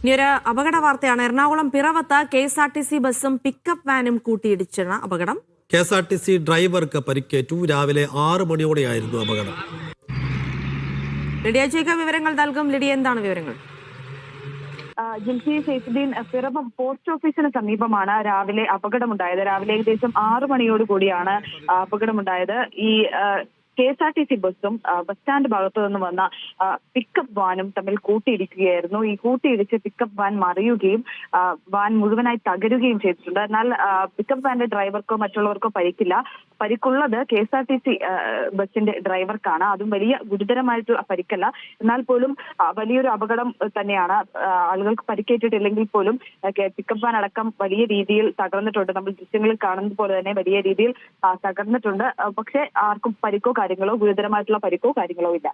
ഇനി ഒരു അപകട വാർത്തയാണ്. എറണാകുളം പിറവത്ത് KSRTC ബസ്സും പിക്കപ്പ് വാനും കൂട്ടിയിടിച്ചാണ് അപകടം. KSRTC ഡ്രൈവർക്ക് പരിക്കേറ്റു. രാവിലെ 6 മണിയോടെയായിരുന്നു അപകടം. ലിഡിയ ജേക്കബ് വിവരങ്ങൾ നൽകും. ലിഡിയ, എന്താണ് വിവരങ്ങൾ? ജിൻസി സൈഫുദ്ദീൻ, പിറവം പോസ്റ്റ് ഓഫീസിന് സമീപമാണ് രാവിലെ അപകടമുണ്ടായത്. രാവിലെ ഏകദേശം 6 മണിയോടുകൂടിയാണ് അപകടമുണ്ടായത്. ഈ KSRTC ബസ്സും ബസ് സ്റ്റാൻഡ് ഭാഗത്തു നിന്ന് വന്ന പിക്കപ്പ് വാനും തമ്മിൽ കൂട്ടിയിടിക്കുകയായിരുന്നു. ഈ കൂട്ടിയിടിച്ച് പിക്കപ്പ് വാൻ മറിയുകയും വാൻ മുഴുവനായി തകരുകയും ചെയ്തിട്ടുണ്ട്. എന്നാൽ പിക്കപ്പ് വാന്റെ ഡ്രൈവർക്കോ മറ്റുള്ളവർക്കോ പരിക്കില്ല. പരിക്കുള്ളത് KSRTC ബസിന്റെ ഡ്രൈവർക്കാണ്. അതും വലിയ ഗുരുതരമായിട്ടുള്ള പരിക്കല്ല. എന്നാൽ പോലും വലിയൊരു അപകടം തന്നെയാണ്. ആളുകൾക്ക് പരിക്കേറ്റിട്ടില്ലെങ്കിൽ പോലും പിക്കപ്പ് വാൻ അടക്കം വലിയ രീതിയിൽ തകർന്നിട്ടുണ്ട്. നമ്മൾ ദൃശ്യങ്ങളിൽ കാണുന്നത് പോലെ തന്നെ വലിയ രീതിയിൽ തകർന്നിട്ടുണ്ട്. പക്ഷേ ആർക്കും പരിക്കോ കാര്യങ്ങളോ ഗുരുതരമായിട്ടുള്ള പരിക്കോ കാര്യങ്ങളോ ഇല്ല.